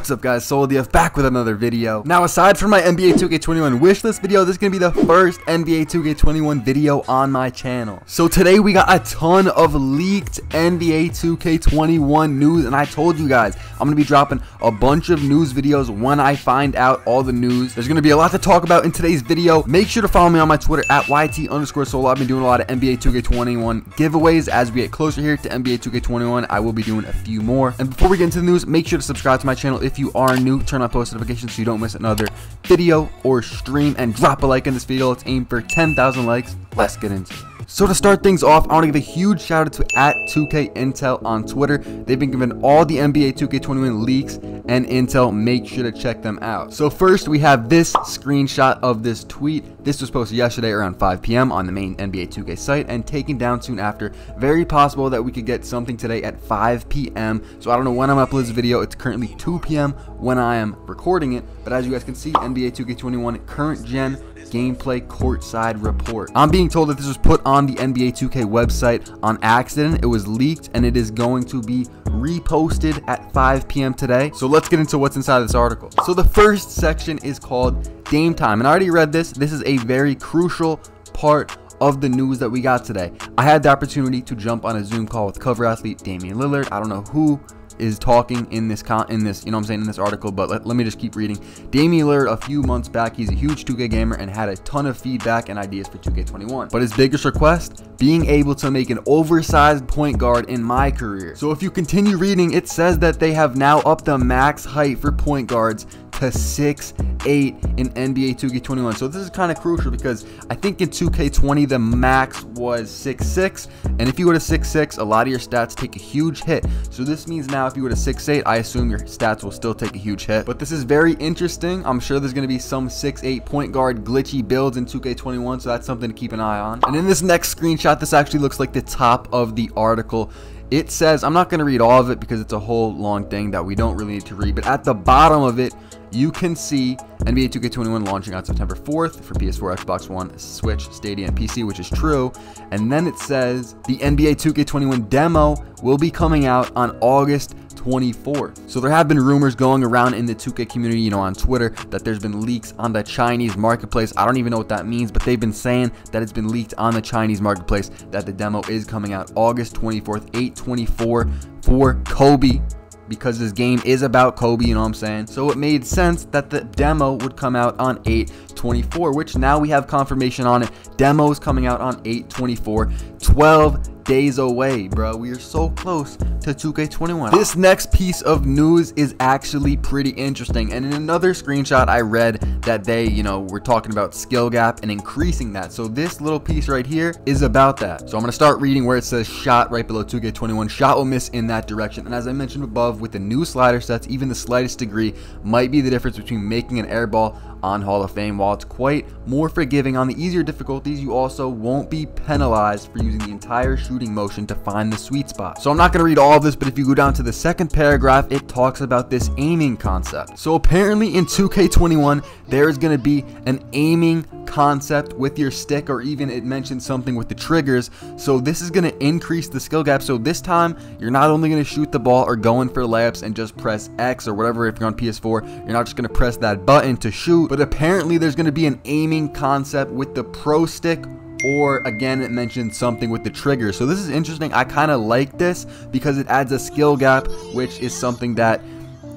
What's up guys, SoloDF back with another video. Now aside from my NBA 2K21 wishlist video, this is going to be the first NBA 2K21 video on my channel. So today we got a ton of leaked NBA 2K21 news, and I told you guys I'm going to be dropping a bunch of news videos when I find out all the news. There's going to be a lot to talk about in today's video. Make sure to follow me on my Twitter at YT_solo. I've been doing a lot of NBA 2K21 giveaways. As we get closer here to NBA 2K21, I will be doing a few more. And before we get into the news, make sure to subscribe to my channel if you are new, turn on post notifications so you don't miss another video or stream, and drop a like in this video. Let's aim for 10,000 likes. Let's get into it. So to start things off, I want to give a huge shout out to @2KIntel on Twitter. They've been giving all the NBA 2K21 leaks and intel. Make sure to check them out. So first we have this screenshot of this tweet. This was posted yesterday around 5 p.m. on the main NBA 2K site and taken down soon after. Very possible that we could get something today at 5 p.m. So I don't know when I'm uploading this video. It's currently 2 p.m. when I am recording it. But as you guys can see, NBA 2K21 current gen gameplay courtside report. I'm being told that this was put on the NBA 2K website on accident. It was leaked and it is going to be reposted at 5 p.m. today. So let's get into what's inside of this article. So the first section is called Game Time, and I already read this. This is a very crucial part of the news that we got today. I had the opportunity to jump on a Zoom call with cover athlete Damian Lillard. I don't know who is talking in this, you know what I'm saying, in this article, but let me just keep reading. Damian Lillard, a few months back, he's a huge 2K gamer and had a ton of feedback and ideas for 2K21. But his biggest request, being able to make an oversized point guard in my career. So if you continue reading, it says that they have now upped the max height for point guards to 6'8" in NBA 2K21. So this is kind of crucial because I think in 2K20 the max was 6'6", and if you go to 6'6", a lot of your stats take a huge hit. So this means now if you go to 6'8", I assume your stats will still take a huge hit. But this is very interesting. I'm sure there's going to be some 6'8" point guard glitchy builds in 2K21, so that's something to keep an eye on. And in this next screenshot, this actually looks like the top of the article. It says, I'm not going to read all of it because it's a whole long thing that we don't really need to read, but at the bottom of it, you can see NBA 2K21 launching on September 4th for PS4, Xbox One, Switch, Stadia, and PC, which is true. And then it says the NBA 2K21 demo will be coming out on August 24th. So there have been rumors going around in the 2K community, you know, on Twitter, that there's been leaks on the Chinese marketplace. I don't even know what that means, but they've been saying that it's been leaked on the Chinese marketplace that the demo is coming out August 24th, 8/24 for Kobe, because this game is about Kobe, you know what I'm saying? So it made sense that the demo would come out on 8/24, which now we have confirmation on it. Demo's coming out on 8/24, 12 days away, bro. We are so close to 2K21. This next piece of news is actually pretty interesting, and in another screenshot I read that they, you know, were talking about skill gap and increasing that. So this little piece right here is about that. So I'm going to start reading where it says shot right below 2K21. Shot will miss in that direction, and as I mentioned above, with the new slider sets, even the slightest degree might be the difference between making an air ball on Hall of Fame. While it's quite more forgiving on the easier difficulties, you also won't be penalized for using the entire shooting motion to find the sweet spot. So I'm not going to read all of this, but if you go down to the second paragraph, it talks about this aiming concept. So apparently in 2K21 there is going to be an aiming concept with your stick, or even it mentions something with the triggers. So this is going to increase the skill gap. So this time you're not only going to shoot the ball or go in for layups and just press X or whatever. If you're on PS4, you're not just going to press that button to shoot, but apparently there's going to be an aiming concept with the pro stick, or again it mentioned something with the trigger. So this is interesting. I kind of like this because it adds a skill gap, which is something that,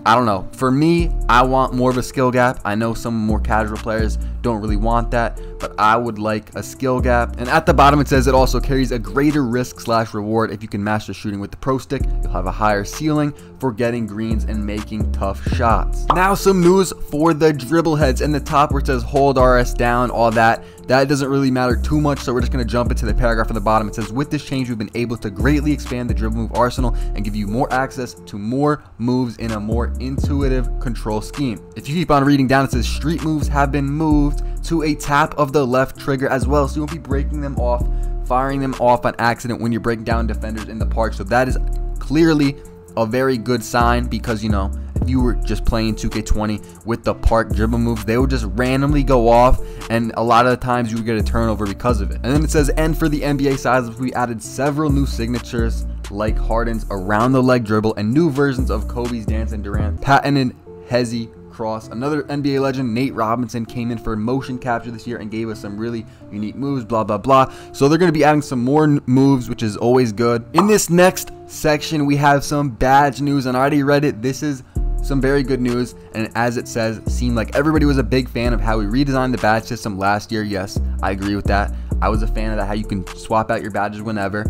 I don't know, for me, I want more of a skill gap. I know some more casual players don't really want that, but I would like a skill gap. And at the bottom it says it also carries a greater risk/reward. If you can master shooting with the pro stick, you'll have a higher ceiling for getting greens and making tough shots. Now some news for the dribble heads. In the top where it says hold RS down, all that doesn't really matter too much, so we're just going to jump into the paragraph on the bottom. It says, with this change, we've been able to greatly expand the dribble move arsenal and give you more access to more moves in a more intuitive control scheme. If you keep on reading down, it says street moves have been moved to a tap of the left trigger as well, so you won't be breaking them off, firing them off on accident when you're breaking down defenders in the park. So that is clearly a very good sign, because, you know, if you were just playing 2K20 with the park dribble moves, they would just randomly go off, and a lot of the times you would get a turnover because of it. And then it says, and for the NBA sides, we added several new signatures like Harden's around the leg dribble and new versions of Kobe's dance and Durant patented Hezzy Cross. Another NBA legend, Nate Robinson, came in for motion capture this year and gave us some really unique moves, blah, blah, blah. So they're going to be adding some more moves, which is always good. In this next section, we have some badge news, and I already read it. This is some very good news, and as it says, seemed like everybody was a big fan of how we redesigned the badge system last year. Yes, I agree with that. I was a fan of that, how you can swap out your badges whenever.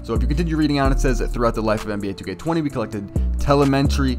So if you continue reading on, it says that throughout the life of NBA 2K20, we collected telemetry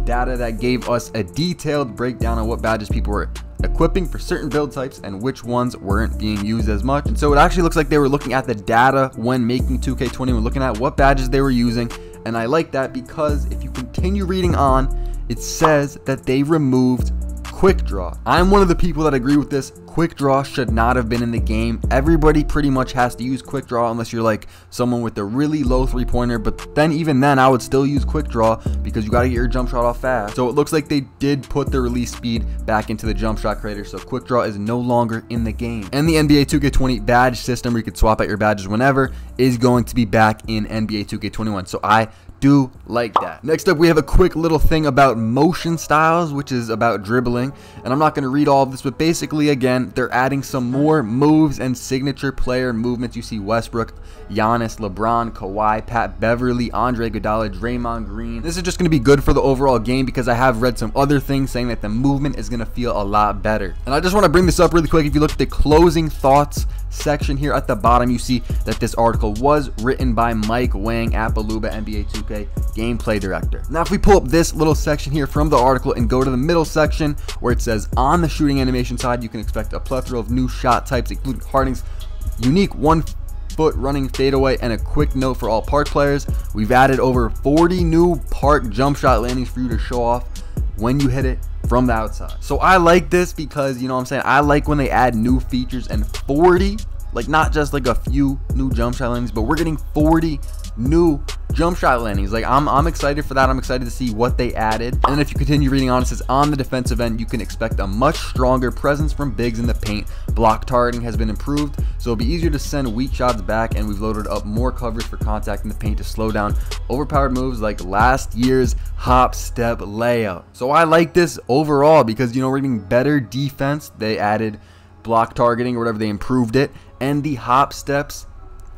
data that gave us a detailed breakdown on what badges people were equipping for certain build types and which ones weren't being used as much. And so it actually looks like they were looking at the data when making 2K20, and looking at what badges they were using. And I like that, because if you continue reading on, it says that they removed quick draw. I'm one of the people that agree with this. Quick draw should not have been in the game. Everybody pretty much has to use quick draw unless you're like someone with a really low three-pointer, but then even then I would still use quick draw because you got to get your jump shot off fast. So it looks like they did put the release speed back into the jump shot creator, so quick draw is no longer in the game. And the NBA 2K20 badge system, where you could swap out your badges whenever, is going to be back in NBA 2K21. So I do like that. Next up, we have a quick little thing about motion styles, which is about dribbling, and I'm not going to read all of this, but basically, again, they're adding some more moves and signature player movements. You see Westbrook, Giannis, LeBron, Kawhi, Pat Beverly, Andre Iguodala, Draymond Green. This is just going to be good for the overall game, because I have read some other things saying that the movement is going to feel a lot better. And I just want to bring this up really quick. If you look at the closing thoughts section here at the bottom, you see that this article was written by Mike Wang, Appalooba NBA 2K gameplay director. Now if we pull up this little section here from the article and go to the middle section where it says, on the shooting animation side, you can expect a plethora of new shot types, including Harding's unique 1-foot running fadeaway. And a quick note for all park players, we've added over 40 new park jump shot landings for you to show off when you hit it from the outside. So I like this because, you know what I'm saying, I like when they add new features, and 40, like not just like a few new jump shot landings, but we're getting 40 new jump shot landings. Like I'm excited for that. I'm excited to see what they added. And then if you continue reading on, it says, on the defensive end, you can expect a much stronger presence from bigs in the paint. Block targeting has been improved, so it'll be easier to send weak shots back, and we've loaded up more coverage for contact in the paint to slow down overpowered moves like last year's hop step layup. So I like this overall because, you know, we're getting better defense. They added block targeting or whatever, they improved it, and the hop steps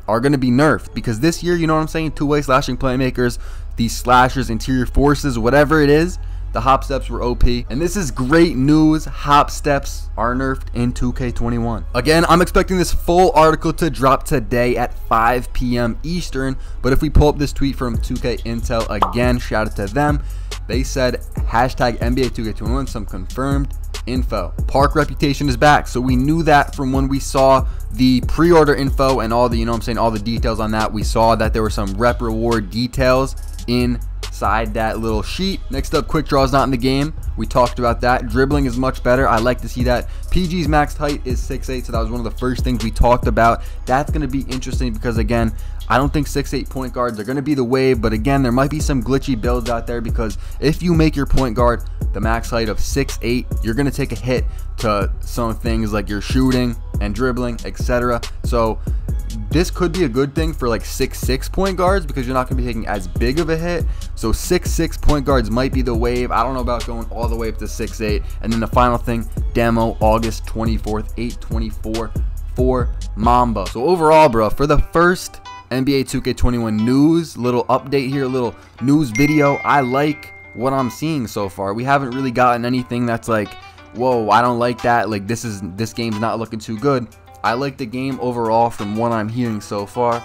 are going to be nerfed, because this year, you know what I'm saying, two-way slashing playmakers, these slashers, interior forces, whatever it is, the hop steps were OP. And this is great news. Hop steps are nerfed in 2K21. Again, I'm expecting this full article to drop today at 5 p.m. Eastern, but if we pull up this tweet from 2K Intel, again, shout out to them, they said hashtag NBA 2K21, some confirmed info. Park reputation is back, so we knew that from when we saw the pre-order info and all the, you know what I'm saying, all the details on that. We saw that there were some rep reward details inside that little sheet. Next up, quick draw is not in the game. We talked about that. Dribbling is much better. I like to see that. PG's max height is 6'8", so that was one of the first things we talked about. That's going to be interesting because, again, I don't think 6'8" point guards are going to be the wave, but again, there might be some glitchy builds out there, because if you make your point guard the max height of 6'8", you're going to take a hit to some things like your shooting and dribbling, etc. So this could be a good thing for like 6'6" point guards, because you're not going to be taking as big of a hit. So 6'6" point guards might be the wave. I don't know about going all the way up to 6'8". And then the final thing, demo August 24th, 8/24 for Mamba. So overall, bro, for the first NBA 2K21 news, little update here, little news video, I like what I'm seeing so far. We haven't really gotten anything that's like, whoa, I don't like that, like this game's not looking too good. I like the game overall from what I'm hearing so far.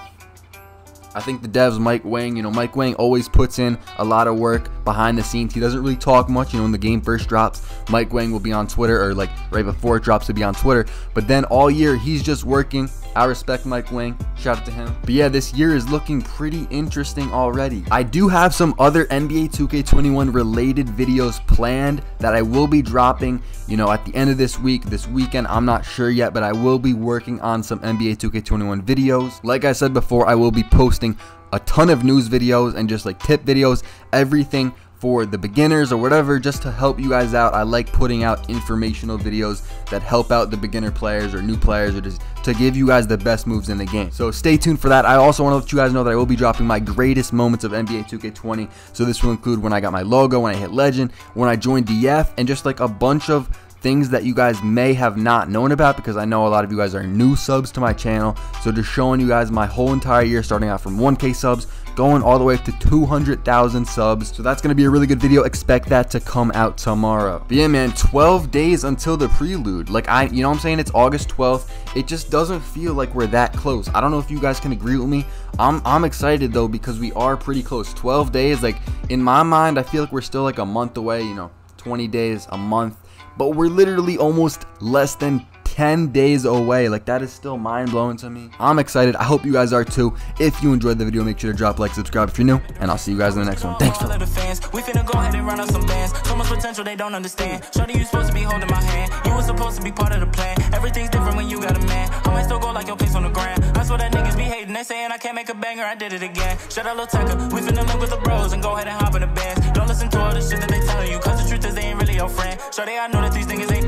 I think the devs, Mike Wang, you know, Mike Wang always puts in a lot of work behind the scenes. He doesn't really talk much, you know, when the game first drops. Mike Wang will be on Twitter, or like right before it drops, he'll be on Twitter. But then all year, he's just working. I respect Mike Wang. Shout out to him. But yeah, this year is looking pretty interesting already. I do have some other NBA 2K21 related videos planned that I will be dropping, you know, at the end of this week, this weekend. I'm not sure yet, but I will be working on some NBA 2K21 videos. Like I said before, I will be posting a ton of news videos and just like tip videos, everything for the beginners or whatever, just to help you guys out. I like putting out informational videos that help out the beginner players or new players, or just to give you guys the best moves in the game. So stay tuned for that. I also want to let you guys know that I will be dropping my greatest moments of NBA 2K20. So this will include when I got my logo, when I hit legend, when I joined DF, and just like a bunch of things that you guys may have not known about, because I know a lot of you guys are new subs to my channel. So just showing you guys my whole entire year, starting out from 1K subs, going all the way up to 200,000 subs. So that's going to be a really good video. Expect that to come out tomorrow. But yeah, man, 12 days until the prelude. Like, you know what I'm saying? It's August 12th. It just doesn't feel like we're that close. I don't know if you guys can agree with me. I'm excited though, because we are pretty close. 12 days, like in my mind, I feel like we're still like a month away, you know, 20 days, a month. But we're literally almost less than 10 days away. Like, that is still mind-blowing to me. I'm excited. I hope you guys are too. If you enjoyed the video, make sure to drop a like, subscribe if you're new, and I'll see you guys in the next one. Thanks for we finna go ahead and run up some bands. So much potential they don't understand. Shorty, you supposed to be holding my hand. You were supposed to be part of the plan. Everything's different when you got a man. I might still go like your face on the ground. I swear that niggas be hating. They saying I can't make a banger. I did it again. Shut up, little tacker. We finna link with the bros and go ahead and hop in the bands. Don't listen to all the shit that they telling you, cause the truth is they ain't really your friend. Shorty, I know that these niggas ain't